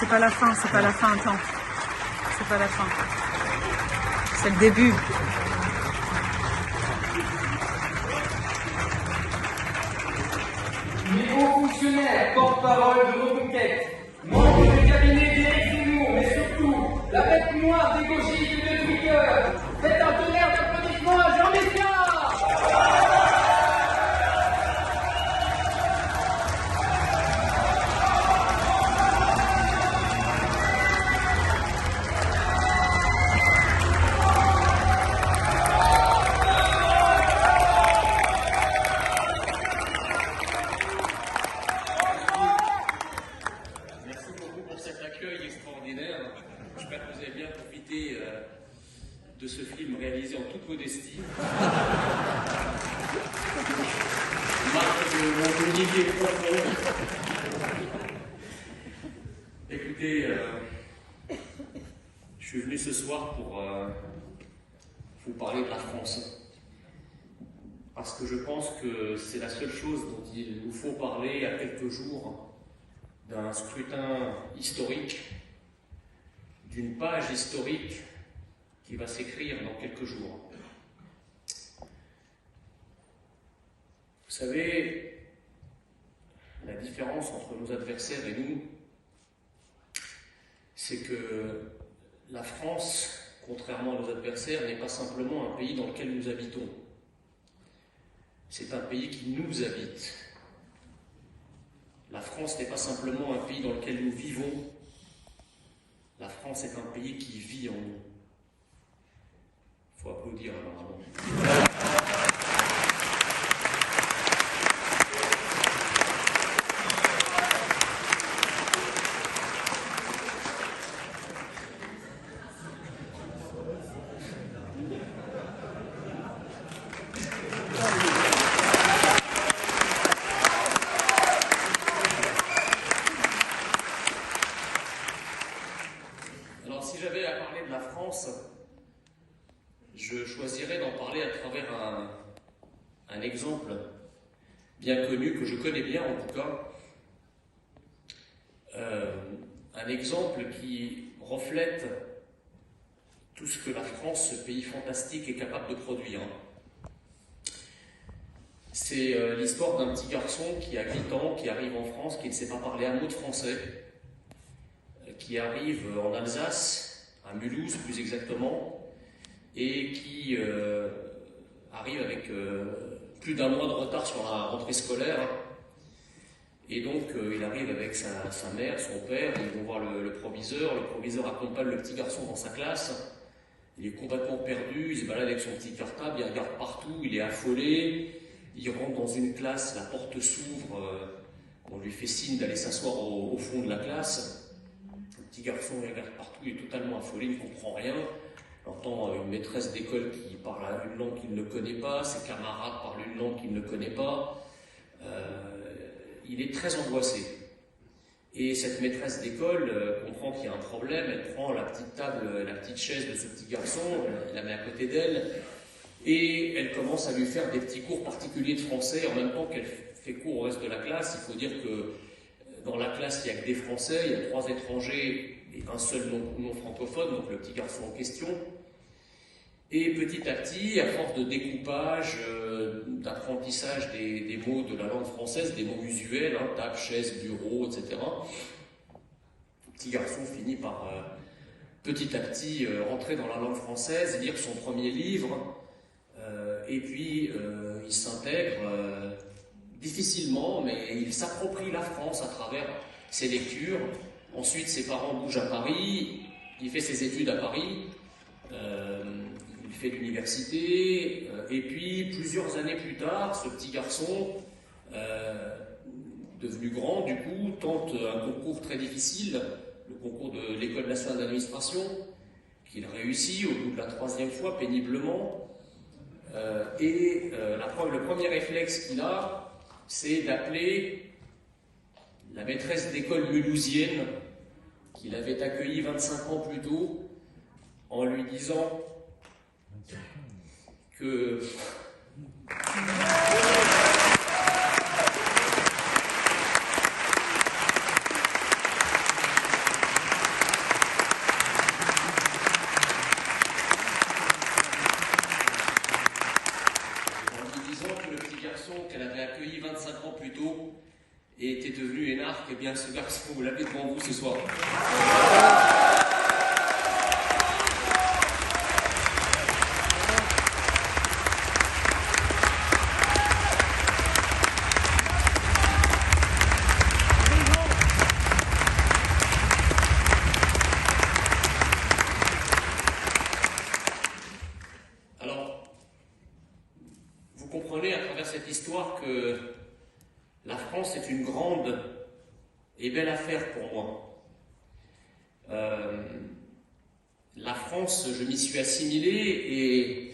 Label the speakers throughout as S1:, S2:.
S1: c'est pas la fin, c'est pas la fin, attends. C'est pas la fin. C'est le début.
S2: Les hauts fonctionnaires, porte-parole de Reconquête, membres du cabinet d'Éric Zemmour, mais surtout la bête noire des gauchistes et de Twitter, faites un tonnerre d'applaudissements à Jean Messia.
S3: J'espère que vous avez bien profité de ce film réalisé en toute modestie. Marque de mon humilité profonde. Écoutez, je suis venu ce soir pour vous parler de la France. Parce que je pense que c'est la seule chose dont il nous faut parler à quelques jours d'un scrutin historique, d'une page historique qui va s'écrire dans quelques jours. Vous savez, la différence entre nos adversaires et nous, c'est que la France, contrairement à nos adversaires, n'est pas simplement un pays dans lequel nous habitons. C'est un pays qui nous habite. La France n'est pas simplement un pays dans lequel nous vivons. La France est un pays qui vit en nous. Il faut applaudir alors. Je choisirais d'en parler à travers un exemple bien connu, que je connais bien en tout cas, un exemple qui reflète tout ce que la France, ce pays fantastique, est capable de produire. C'est l'histoire d'un petit garçon qui a 8 ans, qui arrive en France, qui ne sait pas parler un mot de français, qui arrive en Alsace, à Mulhouse plus exactement, et qui arrive avec plus d'un mois de retard sur la rentrée scolaire. Et donc il arrive avec sa mère, son père, ils vont voir le proviseur accompagne le petit garçon dans sa classe, il est complètement perdu, il se balade avec son petit cartable, il regarde partout, il est affolé, il rentre dans une classe, la porte s'ouvre, on lui fait signe d'aller s'asseoir au fond de la classe, le petit garçon il regarde partout, il est totalement affolé, il ne comprend rien. Il entend une maîtresse d'école qui parle une langue qu'il ne connaît pas, ses camarades parlent une langue qu'il ne connaît pas. Il est très angoissé. Et cette maîtresse d'école comprend qu'il y a un problème, elle prend la petite table, la petite chaise de ce petit garçon, elle la met à côté d'elle, et elle commence à lui faire des petits cours particuliers de français, en même temps qu'elle fait cours au reste de la classe. Il faut dire que dans la classe, il n'y a que des Français, il y a 3 étrangers et un seul non francophone, donc le petit garçon en question. Et petit à petit, à force de découpage, d'apprentissage des mots de la langue française, des mots usuels, table, chaise, bureau, etc., le petit garçon finit par petit à petit rentrer dans la langue française, lire son premier livre, et puis il s'intègre difficilement, mais il s'approprie la France à travers ses lectures. Ensuite, ses parents bougent à Paris, il fait ses études à Paris, il fait l'université, et puis plusieurs années plus tard, ce petit garçon, devenu grand, du coup, tente un concours très difficile, le concours de l'École nationale d'administration, qu'il réussit au bout de la 3e fois, péniblement, et le premier réflexe qu'il a, c'est d'appeler la maîtresse d'école mulhousienne qu'il avait accueillie 25 ans plus tôt, en lui disant que bien, ce garçon, vous l'avez devant vous ce soir. Vous comprenez à travers cette histoire que la France est une grande et belle affaire pour moi. La France, je m'y suis assimilé et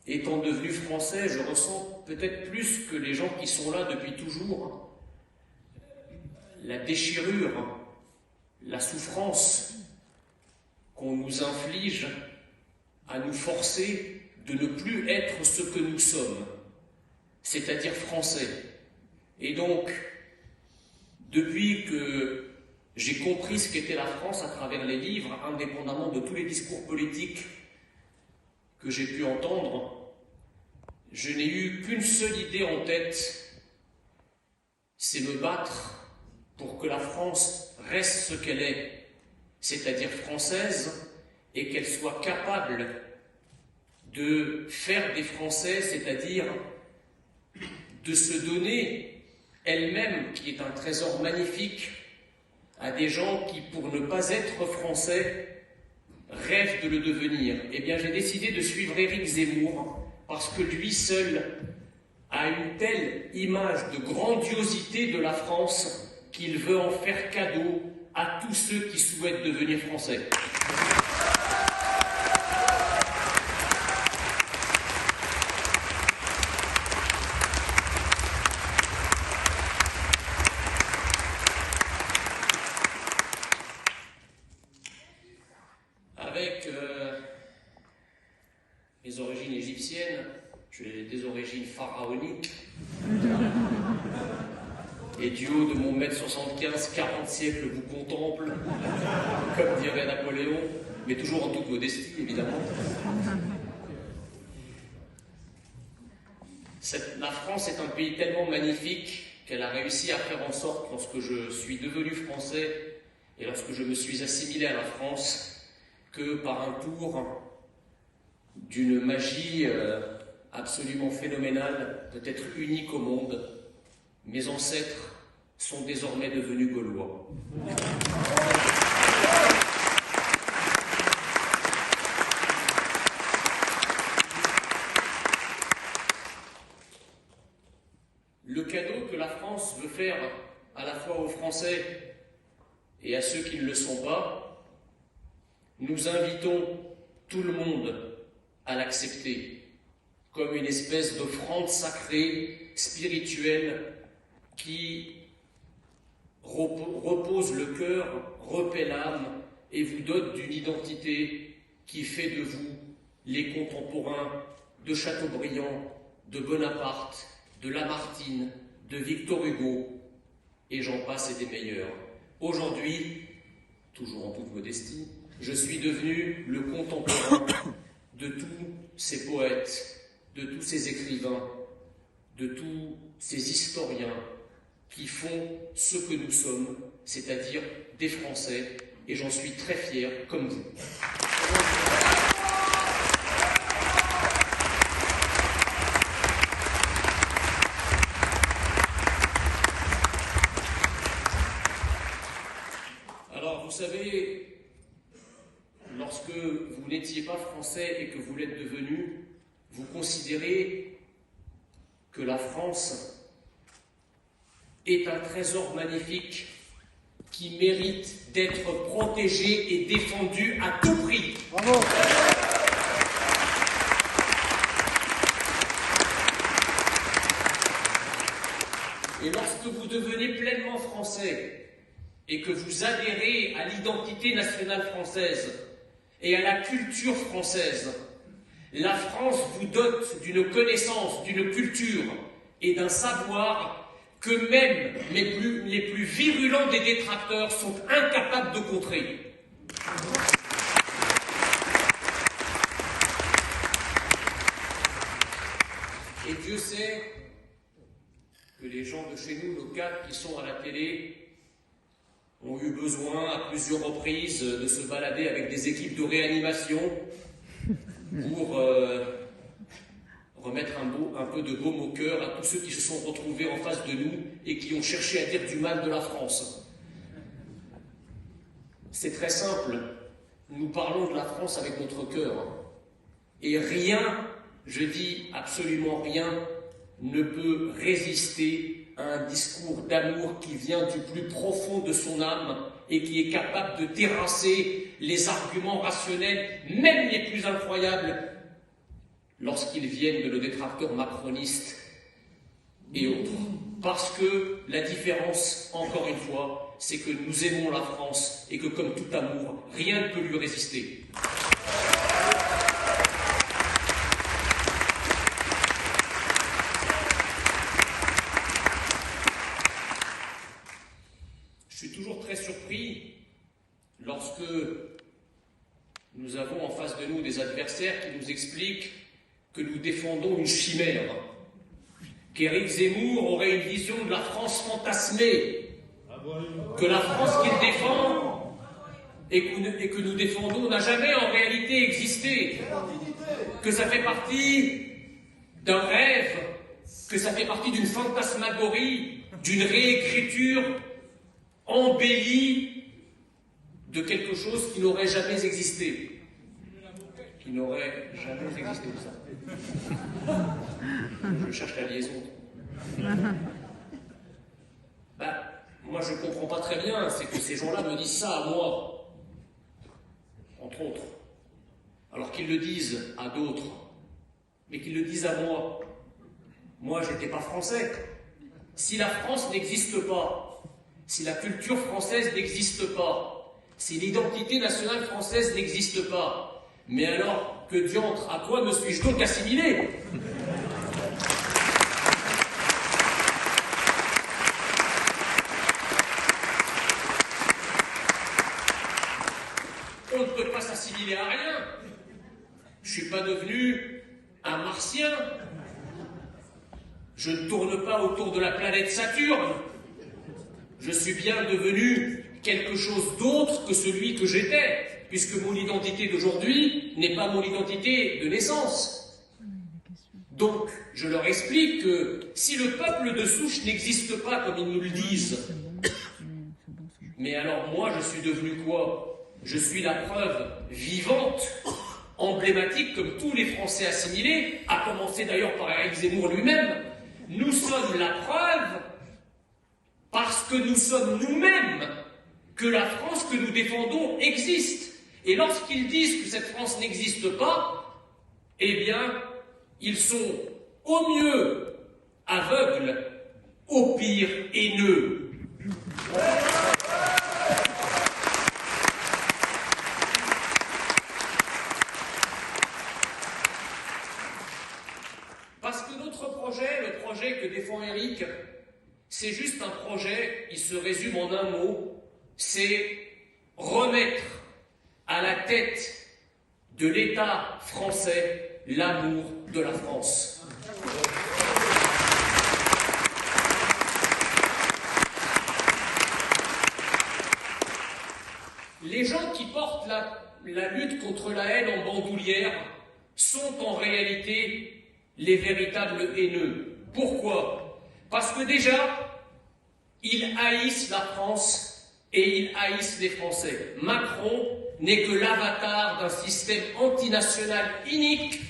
S3: étant devenu français, je ressens peut-être plus que les gens qui sont là depuis toujours la déchirure, la souffrance qu'on nous inflige à nous forcer de ne plus être ce que nous sommes, c'est-à-dire français. Et donc, depuis que j'ai compris ce qu'était la France à travers les livres, indépendamment de tous les discours politiques que j'ai pu entendre, je n'ai eu qu'une seule idée en tête, c'est me battre pour que la France reste ce qu'elle est, c'est-à-dire française, et qu'elle soit capable de faire des Français, c'est-à-dire de se donner elle-même, qui est un trésor magnifique, à des gens qui, pour ne pas être français, rêvent de le devenir. Eh bien, j'ai décidé de suivre Éric Zemmour, parce que lui seul a une telle image de grandiosité de la France qu'il veut en faire cadeau à tous ceux qui souhaitent devenir français. Avec mes origines égyptiennes, j'ai des origines pharaoniques, et du haut de mon 1m75, 40 siècles vous contemplent, comme dirait Napoléon, mais toujours en toute modestie, évidemment. La France est un pays tellement magnifique qu'elle a réussi à faire en sorte, lorsque je suis devenu français et lorsque je me suis assimilé à la France, que par un tour d'une magie absolument phénoménale, peut-être unique au monde, mes ancêtres sont désormais devenus gaulois. Le cadeau que la France veut faire à la fois aux Français et à ceux qui ne le sont pas, nous invitons tout le monde à l'accepter comme une espèce d'offrande sacrée, spirituelle, qui repose le cœur, repaît l'âme et vous dote d'une identité qui fait de vous les contemporains de Chateaubriand, de Bonaparte, de Lamartine, de Victor Hugo, et j'en passe et des meilleurs. Aujourd'hui, toujours en toute modestie, je suis devenu le contemporain de tous ces poètes, de tous ces écrivains, de tous ces historiens qui font ce que nous sommes, c'est-à-dire des Français, et j'en suis très fier, comme vous. Alors, vous savez, lorsque vous n'étiez pas français et que vous l'êtes devenu, vous considérez que la France est un trésor magnifique qui mérite d'être protégé et défendu à tout prix. Bravo. Et lorsque vous devenez pleinement français et que vous adhérez à l'identité nationale française et à la culture française, la France vous dote d'une connaissance, d'une culture et d'un savoir que même les plus virulents des détracteurs sont incapables de contrer. Et Dieu sait que les gens de chez nous, nos cadres qui sont à la télé, ont eu besoin à plusieurs reprises de se balader avec des équipes de réanimation pour remettre un peu de baume au cœur à tous ceux qui se sont retrouvés en face de nous et qui ont cherché à dire du mal de la France. C'est très simple, nous parlons de la France avec notre cœur. Et rien, je dis absolument rien, ne peut résister à un discours d'amour qui vient du plus profond de son âme et qui est capable de terrasser les arguments rationnels, même les plus incroyables, lorsqu'ils viennent de nos détracteurs macronistes et autres. Parce que la différence, encore une fois, c'est que nous aimons la France et que comme tout amour, rien ne peut lui résister. Je suis toujours très surpris lorsque nous avons en face de nous des adversaires qui nous expliquent que nous défendons une chimère, qu'Éric Zemmour aurait une vision de la France fantasmée, que la France qu'il défend et que nous défendons n'a jamais en réalité existé, que ça fait partie d'un rêve, que ça fait partie d'une fantasmagorie, d'une réécriture embellie de quelque chose qui n'aurait jamais existé. Qui n'aurait jamais existé, ça. Je cherche la liaison. Moi, je ne comprends pas très bien, c'est que ces gens-là me disent ça à moi, entre autres, alors qu'ils le disent à d'autres, mais qu'ils le disent à moi. Moi, je n'étais pas français. Si la France n'existe pas, si la culture française n'existe pas, si l'identité nationale française n'existe pas, mais alors, que diantre, à quoi me suis-je donc assimilé ? On ne peut pas s'assimiler à rien. Je ne suis pas devenu un martien. Je ne tourne pas autour de la planète Saturne. Je suis bien devenu quelque chose d'autre que celui que j'étais, puisque mon identité d'aujourd'hui n'est pas mon identité de naissance. Donc, je leur explique que si le peuple de souche n'existe pas comme ils nous le disent, mais alors moi je suis devenu quoi? Je suis la preuve vivante, emblématique, comme tous les Français assimilés, à commencer d'ailleurs par Éric Zemmour lui-même. Nous sommes la preuve, parce que nous sommes nous-mêmes, que la France que nous défendons existe. Et lorsqu'ils disent que cette France n'existe pas, eh bien, ils sont au mieux aveugles, au pire haineux. Parce que notre projet, le projet que défend Éric, c'est juste un projet, il se résume en un mot, c'est remettre à la tête de l'État français l'amour de la France. Les gens qui portent la lutte contre la haine en bandoulière sont en réalité les véritables haineux. Pourquoi? Parce que déjà, ils haïssent la France et ils haïssent les Français. Macron n'est que l'avatar d'un système antinational inique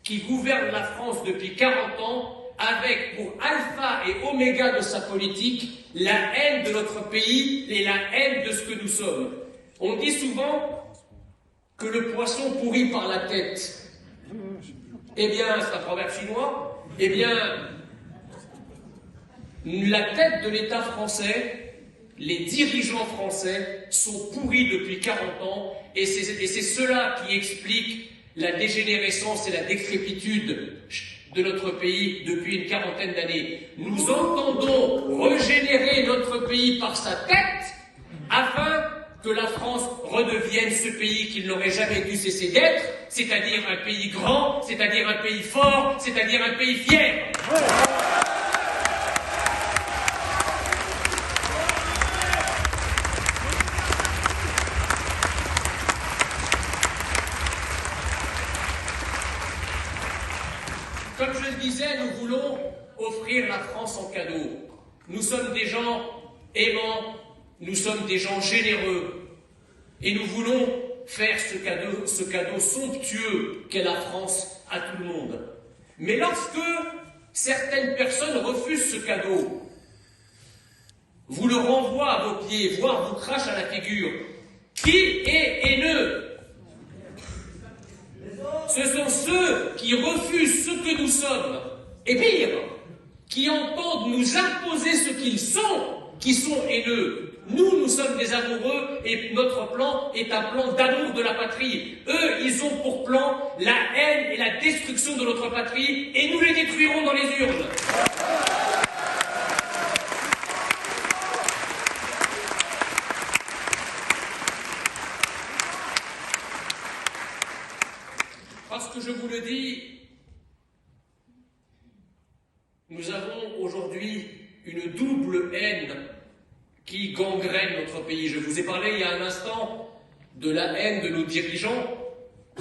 S3: qui gouverne la France depuis 40 ans avec pour alpha et oméga de sa politique la haine de notre pays et la haine de ce que nous sommes. On dit souvent que le poisson pourrit par la tête. Eh bien, c'est un proverbe chinois. Eh bien, la tête de l'État français, les dirigeants français sont pourris depuis 40 ans et c'est cela qui explique la dégénérescence et la décrépitude de notre pays depuis une quarantaine d'années. Nous entendons régénérer notre pays par sa tête afin que la France redevienne ce pays qu'il n'aurait jamais dû cesser d'être, c'est-à-dire un pays grand, c'est-à-dire un pays fort, c'est-à-dire un pays fier. Comme je le disais, nous voulons offrir la France en cadeau. Nous sommes des gens aimants, nous sommes des gens généreux. Et nous voulons faire ce cadeau somptueux qu'est la France à tout le monde. Mais lorsque certaines personnes refusent ce cadeau, vous le renvoient à vos pieds, voire vous crachent à la figure, qui est haineux? Ce sont ceux qui refusent ce que nous sommes, et pire, qui entendent nous imposer ce qu'ils sont, qui sont haineux. Nous sommes des amoureux et notre plan est un plan d'amour de la patrie. Eux, ils ont pour plan la haine et la destruction de notre patrie et nous les détruirons dans les urnes. Parce que je vous le dis, nous avons aujourd'hui une double haine qui gangrène notre pays. Je vous ai parlé il y a un instant de la haine de nos dirigeants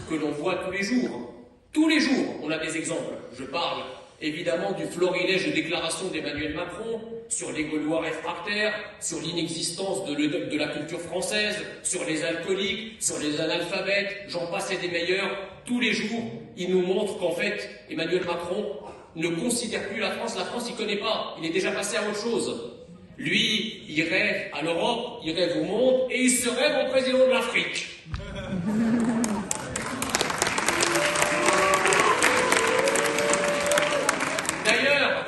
S3: que l'on voit tous les jours. Tous les jours, on a des exemples. Je parle évidemment du florilège de déclarations d'Emmanuel Macron sur les Gaulois réfractaires, sur l'inexistence de la culture française, sur les alcooliques, sur les analphabètes, j'en passe et des meilleurs. Tous les jours, il nous montre qu'en fait, Emmanuel Macron ne considère plus la France il ne connaît pas, il est déjà passé à autre chose. Lui, il rêve à l'Europe, il rêve au monde, et il se rêve au président de l'Afrique. D'ailleurs,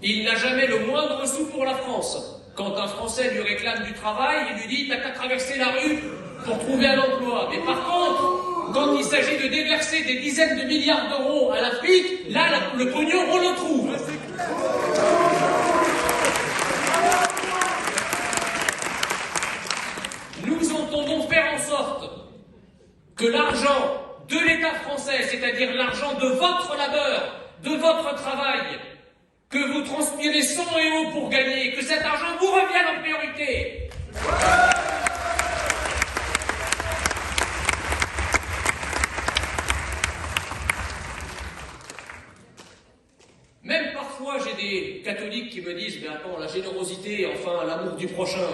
S3: il n'a jamais le moindre sou pour la France. Quand un Français lui réclame du travail, il lui dit « t'as qu'à traverser la rue pour trouver un emploi ». Mais par contre, quand il s'agit de déverser des dizaines de milliards d'euros à l'Afrique, là, le pognon, on le trouve. Nous entendons faire en sorte que l'argent de l'État français, c'est-à-dire l'argent de votre labeur, de votre travail, que vous transpirez sang et eau pour gagner, que cet argent vous revienne en priorité. Même parfois, j'ai des catholiques qui me disent « Mais attends, la générosité, enfin, l'amour du prochain. »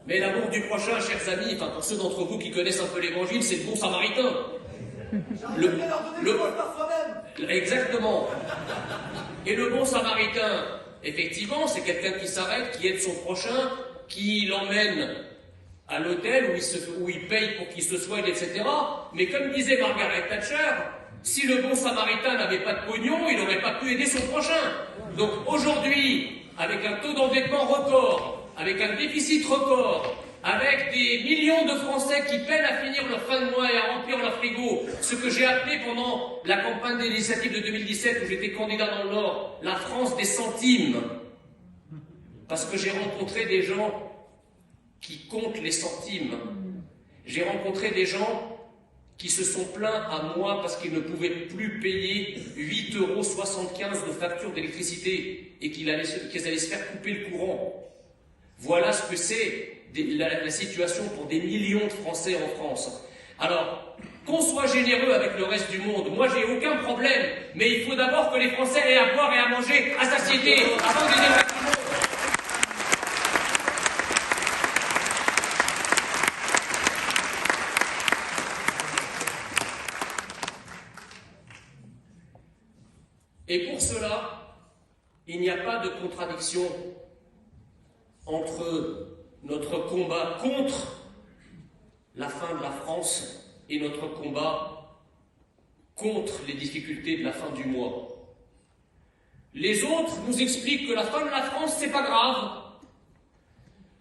S3: Mais l'amour du prochain, chers amis, enfin, pour ceux d'entre vous qui connaissent un peu l'Évangile, c'est le bon samaritain. Exactement. Et le bon samaritain, effectivement, c'est quelqu'un qui s'arrête, qui aide son prochain, qui l'emmène à l'hôtel où il paye pour qu'il se soigne, etc. Mais comme disait Margaret Thatcher, si le bon samaritain n'avait pas de pognon, il n'aurait pas pu aider son prochain. Donc aujourd'hui, avec un taux d'endettement record, avec un déficit record, avec des millions de Français qui peinent à finir leur fin de mois et à remplir leur frigo, ce que j'ai appelé pendant la campagne des législatives de 2017 où j'étais candidat dans le Nord, la France des centimes. Parce que j'ai rencontré des gens qui comptent les centimes. J'ai rencontré des gens qui se sont plaints à moi parce qu'ils ne pouvaient plus payer 8,75 € de facture d'électricité et qu'ils allaient se faire couper le courant. Voilà ce que c'est la situation pour des millions de Français en France. Alors, qu'on soit généreux avec le reste du monde, moi j'ai aucun problème, mais il faut d'abord que les Français aient à boire et à manger à satiété avant d'aider le reste du monde. Et pour cela, il n'y a pas de contradiction entre notre combat contre la fin de la France et notre combat contre les difficultés de la fin du mois. Les autres nous expliquent que la fin de la France, c'est pas grave.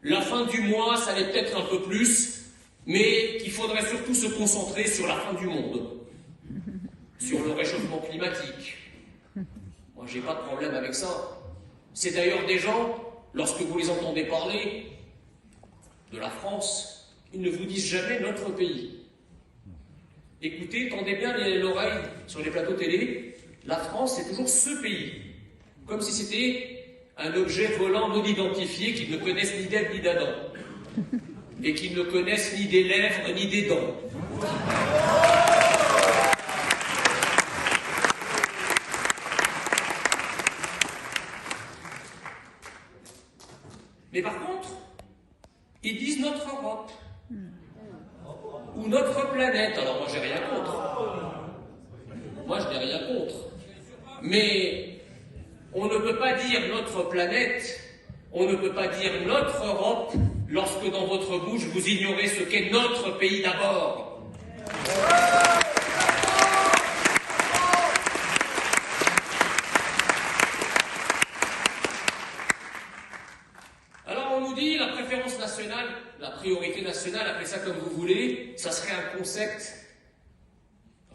S3: La fin du mois, ça l'est peut-être un peu plus, mais qu'il faudrait surtout se concentrer sur la fin du monde, sur le réchauffement climatique. Moi, j'ai pas de problème avec ça. C'est d'ailleurs des gens, lorsque vous les entendez parler de la France, ils ne vous disent jamais notre pays. Écoutez, tendez bien l'oreille sur les plateaux télé, la France, c'est toujours ce pays. Comme si c'était un objet volant non identifié qu'ils ne connaissent ni d'Ève ni d'Adam. Et qu'ils ne connaissent ni des lèvres ni des dents. ou notre planète. Alors moi, j'ai rien contre. Moi, je n'ai rien contre. Mais on ne peut pas dire notre planète, on ne peut pas dire notre Europe lorsque dans votre bouche vous ignorez ce qu'est notre pays d'abord. Alors on nous dit la préférence nationale, la priorité nationale, appelez ça comme vous voulez, ça serait un concept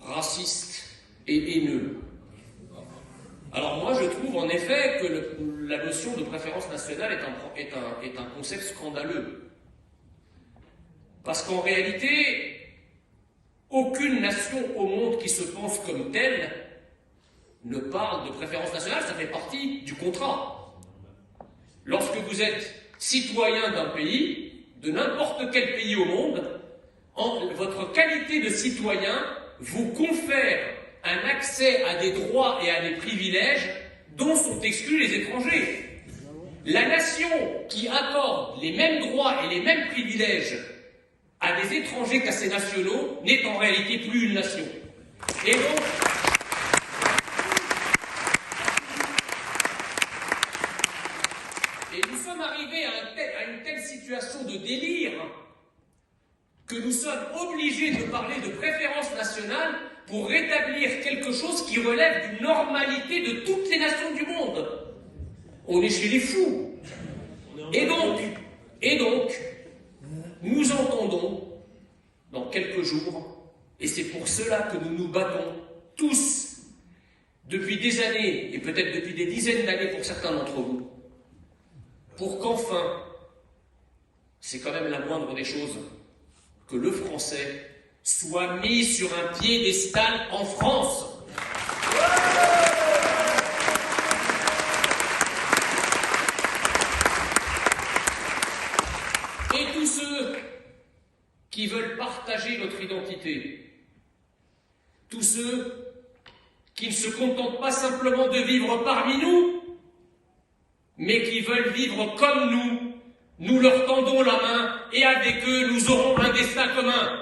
S3: raciste et haineux. Alors moi je trouve en effet que la notion de préférence nationale est un concept scandaleux. Parce qu'en réalité, aucune nation au monde qui se pense comme telle ne parle de préférence nationale, ça fait partie du contrat. Lorsque vous êtes citoyen d'un pays, de n'importe quel pays au monde, votre qualité de citoyen vous confère un accès à des droits et à des privilèges dont sont exclus les étrangers. La nation qui accorde les mêmes droits et les mêmes privilèges à des étrangers qu'à ses nationaux n'est en réalité plus une nation. Et donc, nous sommes arrivés à une telle situation de délire que nous sommes obligés de parler de préférence nationale pour rétablir quelque chose qui relève d'une normalité de toutes les nations du monde. On est chez les fous. Et donc, nous entendons dans quelques jours, et c'est pour cela que nous nous battons tous depuis des années, et peut-être depuis des dizaines d'années pour certains d'entre vous, pour qu'enfin, c'est quand même la moindre des choses, que le français soit mis sur un piédestal en France. Et tous ceux qui veulent partager notre identité, tous ceux qui ne se contentent pas simplement de vivre parmi nous, mais qui veulent vivre comme nous leur tendons la main et avec eux nous aurons un destin commun.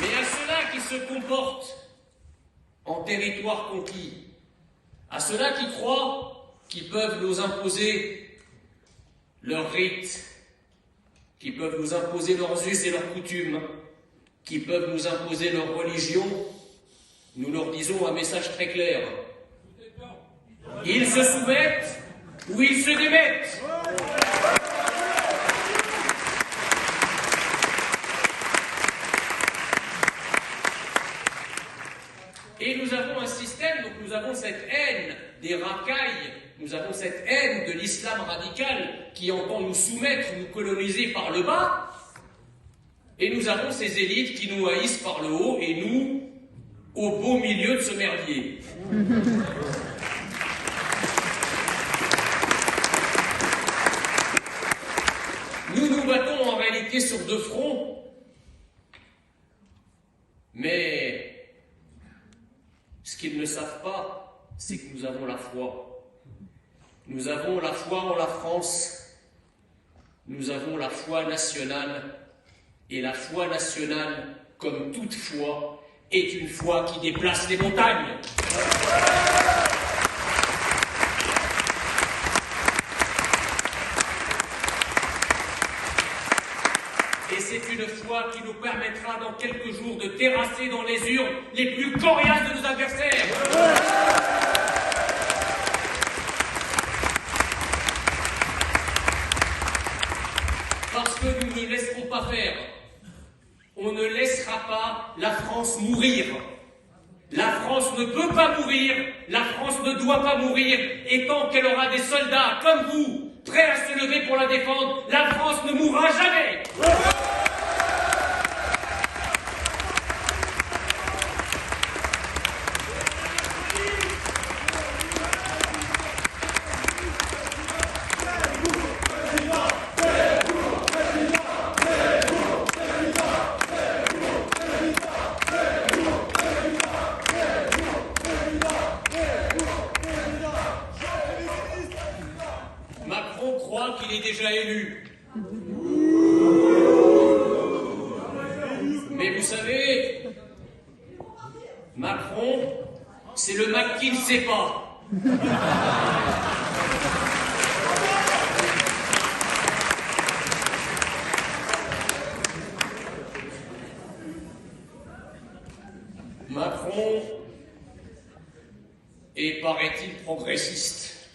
S3: Mais à ceux-là qui se comportent en territoire conquis, à ceux-là qui croient qu'ils peuvent nous imposer leurs rites, qui peuvent nous imposer leurs us et leurs coutumes, qui peuvent nous imposer leur religion, nous leur disons un message très clair. Ils se soumettent ou ils se démettent. Et nous avons un système, donc nous avons cette haine des racailles, nous avons cette haine de l'islam radical qui entend nous soumettre, nous coloniser par le bas, et nous avons ces élites qui nous haïssent par le haut, et nous, au beau milieu de ce merdier. Nous nous battons en réalité sur deux fronts, mais ce qu'ils ne savent pas, c'est que nous avons la foi. Nous avons la foi en la France, nous avons la foi nationale, et la foi nationale, comme toute foi, est une foi qui déplace les montagnes. Et c'est une foi qui nous permettra dans quelques jours de terrasser dans les urnes les plus coriaces de nos adversaires. Parce que nous ne laisserons pas faire. On ne laissera pas la France mourir. La France ne peut pas mourir, la France ne doit pas mourir, et tant qu'elle aura des soldats comme vous, prêts à se lever pour la défendre, la France ne mourra jamais. crois qu'il est déjà élu. Mais vous savez, Macron, c'est le Mac qui ne sait pas. Macron est, paraît-il, progressiste.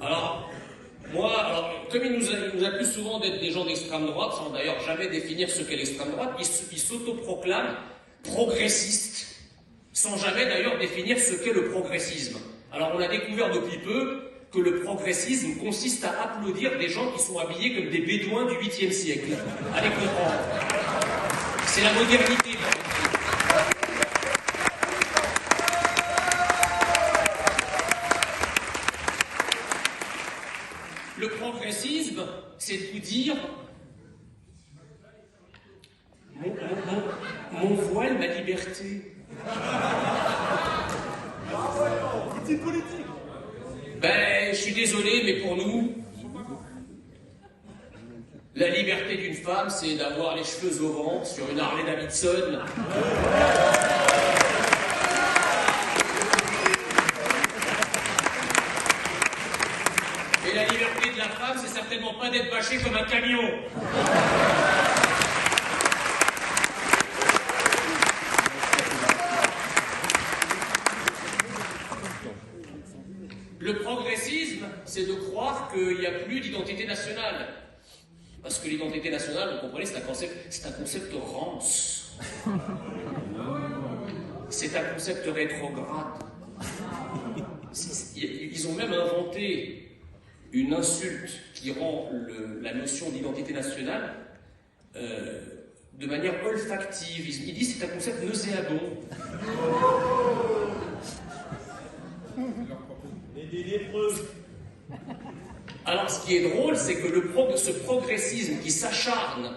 S3: Alors, comme il nous accuse souvent d'être des gens d'extrême droite, sans d'ailleurs jamais définir ce qu'est l'extrême droite, il s'autoproclame progressiste, sans jamais d'ailleurs définir ce qu'est le progressisme. Alors on a découvert depuis peu que le progressisme consiste à applaudir des gens qui sont habillés comme des bédouins du 8e siècle. Allez comprendre. C'est la modernité. Le progressisme, c'est de vous dire mon voile, ma liberté. C'est politique. Ben, je suis désolé, mais pour nous, la liberté d'une femme, c'est d'avoir les cheveux au vent sur une Harley Davidson. Et la liberté de la femme, c'est certainement pas d'être bâché comme un camion. Le progressisme, c'est de croire qu'il n'y a plus d'identité nationale. Parce que l'identité nationale, vous comprenez, c'est un concept rance. C'est un concept rétrograde. Ils ont même inventé une insulte qui rend la notion d'identité nationale de manière olfactive. Ils disent que c'est un concept nauséabond. Alors, ce qui est drôle, c'est que ce progressisme qui s'acharne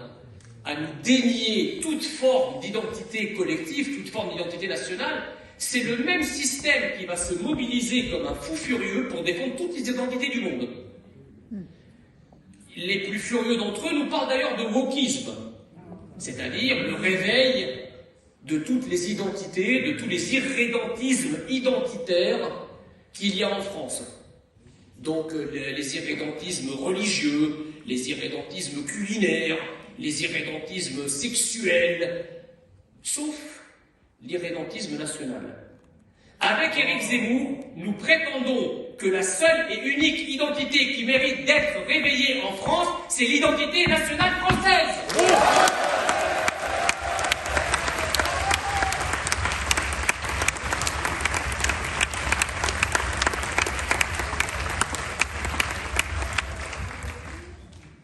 S3: à nous dénier toute forme d'identité collective, toute forme d'identité nationale, c'est le même système qui va se mobiliser comme un fou furieux pour défendre toutes les identités du monde. Les plus furieux d'entre eux nous parlent d'ailleurs de wokisme, c'est-à-dire le réveil de toutes les identités, de tous les irrédentismes identitaires qu'il y a en France. Donc les irrédentismes religieux, les irrédentismes culinaires, les irrédentismes sexuels, sauf l'irrédentisme national. Avec Éric Zemmour, nous prétendons que la seule et unique identité qui mérite d'être réveillée en France, c'est l'identité nationale française.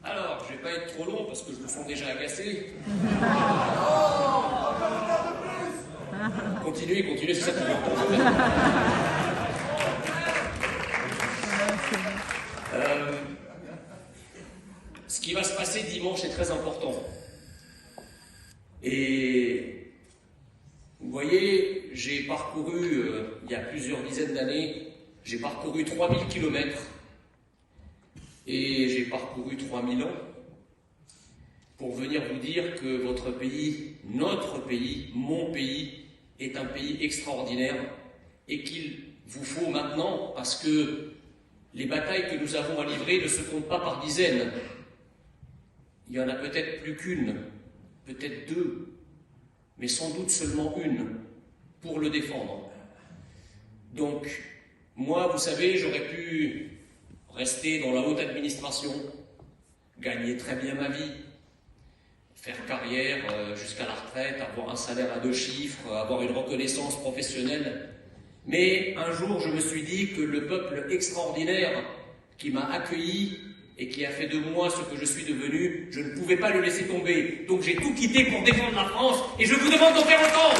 S3: Alors, je ne vais pas être trop long parce que je me sens déjà agacé. Continuez, c'est ça qui me Ce qui va se passer dimanche est très important. Et vous voyez, j'ai parcouru, il y a plusieurs dizaines d'années, j'ai parcouru 3000 km et j'ai parcouru 3000 ans pour venir vous dire que votre pays, notre pays, mon pays, est un pays extraordinaire et qu'il vous faut maintenant, parce que les batailles que nous avons à livrer ne se comptent pas par dizaines. Il y en a peut-être plus qu'une, peut-être deux, mais sans doute seulement une, pour le défendre. Donc, moi, vous savez, j'aurais pu rester dans la haute administration, gagner très bien ma vie, faire carrière jusqu'à la retraite, avoir un salaire à 2 chiffres, avoir une reconnaissance professionnelle. Mais un jour, je me suis dit que le peuple extraordinaire qui m'a accueilli et qui a fait de moi ce que je suis devenu, je ne pouvais pas le laisser tomber. Donc j'ai tout quitté pour défendre la France et je vous demande d'en faire autant.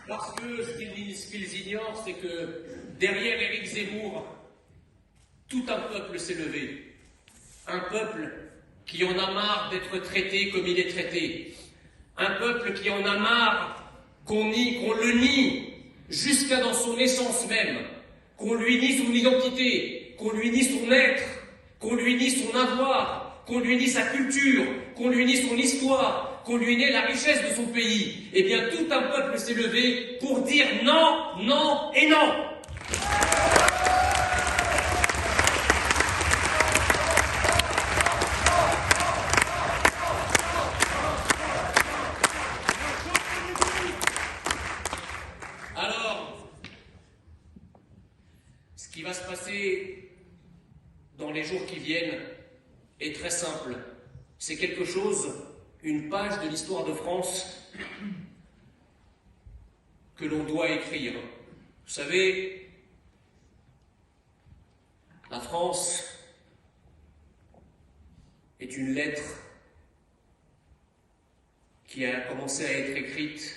S3: Parce que ce qu'ils ignorent, c'est que derrière Éric Zemmour, tout un peuple s'est levé. Un peuple qui en a marre d'être traité comme il est traité. Un peuple qui en a marre qu'on le nie jusqu'à dans son essence même, qu'on lui nie son identité, qu'on lui nie son être, qu'on lui nie son avoir, qu'on lui nie sa culture, qu'on lui nie son histoire, qu'on lui nie la richesse de son pays. Eh bien, tout un peuple s'est levé pour dire non, non et non. Alors, ce qui va se passer dans les jours qui viennent est très simple. C'est quelque chose, une page de l'histoire de France que l'on doit écrire. Vous savez, la France est une lettre qui a commencé à être écrite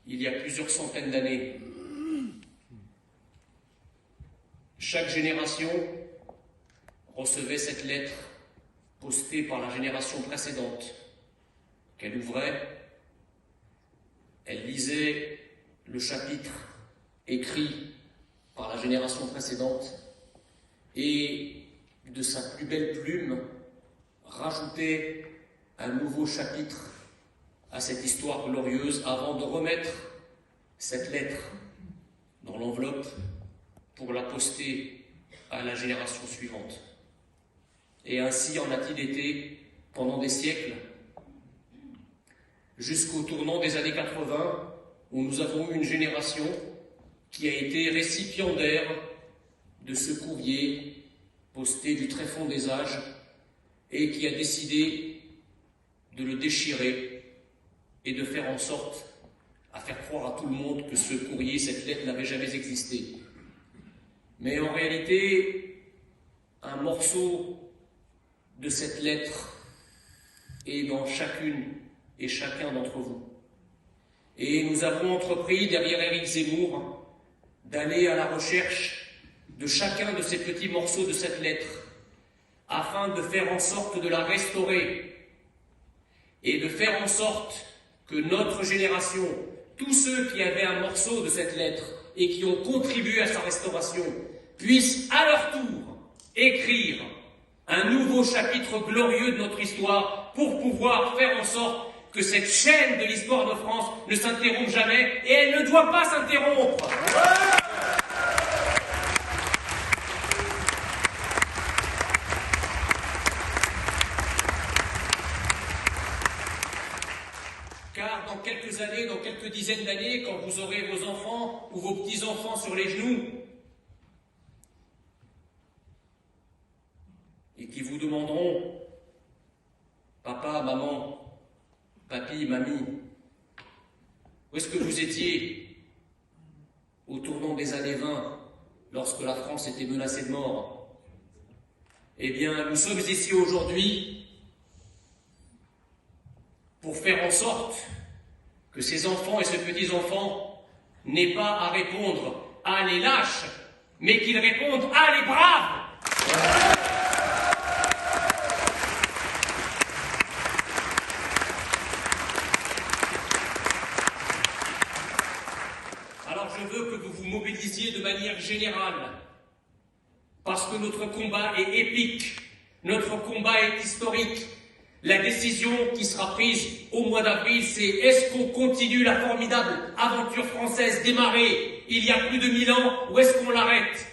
S3: il y a plusieurs centaines d'années. Chaque génération recevait cette lettre postée par la génération précédente, qu'elle ouvrait, elle lisait le chapitre écrit par la génération précédente et de sa plus belle plume rajoutait un nouveau chapitre à cette histoire glorieuse avant de remettre cette lettre dans l'enveloppe pour la poster à la génération suivante. Et ainsi en a-t-il été pendant des siècles, jusqu'au tournant des années 80, où nous avons eu une génération qui a été récipiendaire de ce courrier posté du très fond des âges et qui a décidé de le déchirer et de faire en sorte à faire croire à tout le monde que ce courrier, cette lettre n'avait jamais existé. Mais en réalité, un morceau de cette lettre est dans chacune et chacun d'entre vous. Et nous avons entrepris, derrière Éric Zemmour, d'aller à la recherche de chacun de ces petits morceaux de cette lettre, afin de faire en sorte de la restaurer et de faire en sorte que notre génération, tous ceux qui avaient un morceau de cette lettre et qui ont contribué à sa restauration, puissent à leur tour écrire un nouveau chapitre glorieux de notre histoire pour pouvoir faire en sorte que cette chaîne de l'histoire de France ne s'interrompe jamais, et elle ne doit pas s'interrompre. Car dans quelques années, dans quelques dizaines d'années, quand vous aurez vos enfants ou vos petits-enfants sur les genoux, et qui vous demanderont « Papa, maman, papi, mamie, où est-ce que vous étiez au tournant des années 20, lorsque la France était menacée de mort ?» Eh bien, nous sommes ici aujourd'hui pour faire en sorte que ces enfants et ces petits-enfants n'aient pas à répondre « Ah, les lâches !» mais qu'ils répondent « Ah, les braves !» Je veux que vous vous mobilisiez de manière générale, parce que notre combat est épique, notre combat est historique. La décision qui sera prise au mois d'avril, c'est est-ce qu'on continue la formidable aventure française démarrée il y a plus de 1000 ans, ou est-ce qu'on l'arrête?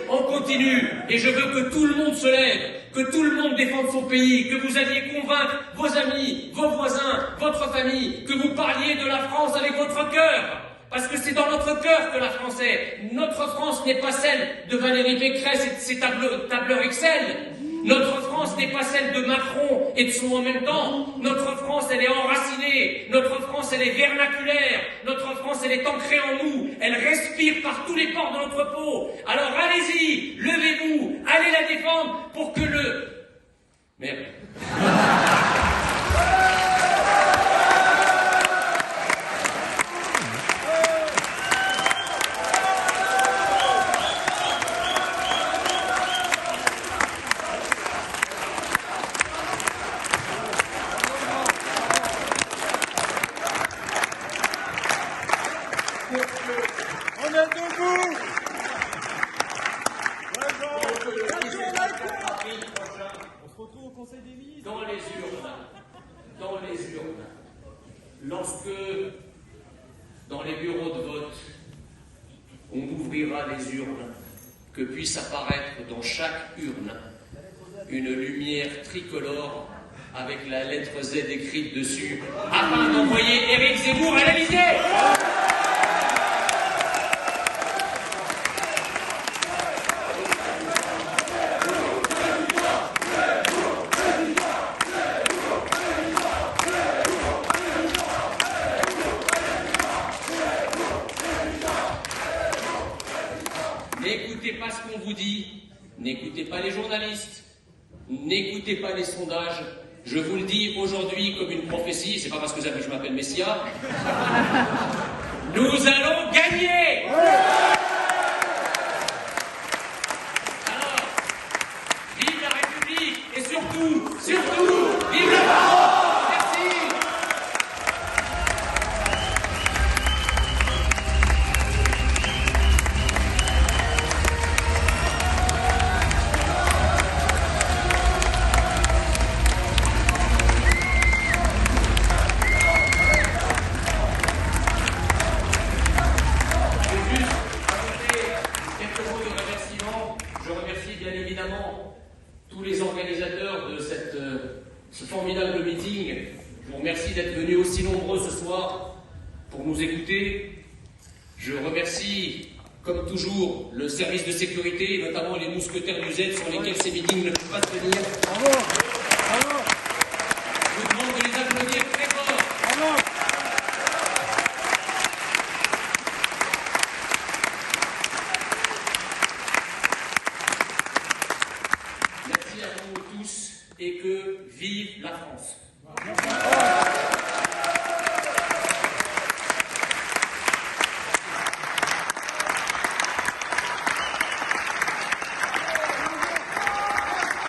S3: On continue, et je veux que tout le monde se lève, que tout le monde défende son pays, que vous alliez convaincre vos amis, vos voisins, votre famille, que vous parliez de la France avec votre cœur. Parce que c'est dans notre cœur que la France est. Notre France n'est pas celle de Valérie Pécresse et de ses tableurs Excel. Notre France n'est pas celle de Macron et de son en même temps. Notre France, elle est enracinée. Notre France, elle est vernaculaire. Notre France, elle est ancrée en nous. Elle respire par tous les pores de notre peau. Alors allez-y, levez-vous, allez la défendre pour que le... Merde. lorsque, dans les bureaux de vote, on ouvrira les urnes, que puisse apparaître dans chaque urne une lumière tricolore avec la lettre Z écrite dessus, afin d'envoyer Éric Zemmour à l'Élysée. N'écoutez pas ce qu'on vous dit, n'écoutez pas les journalistes, n'écoutez pas les sondages. Je vous le dis aujourd'hui comme une prophétie, c'est pas parce que je m'appelle Messia. Nous allons gagner! Alors, vive la République et surtout, vive la France! Merci! Je remercie bien évidemment tous les organisateurs de ce formidable meeting. Je vous remercie d'être venus aussi nombreux ce soir pour nous écouter. Je remercie, comme toujours, le service de sécurité, et notamment les mousquetaires du Z sur lesquels ces meetings ne peuvent pas se tenir.
S4: Bravo. Bravo.
S3: Je vous demande de les applaudir très fort.
S4: Bravo.
S3: Merci à vous tous et que vive la France.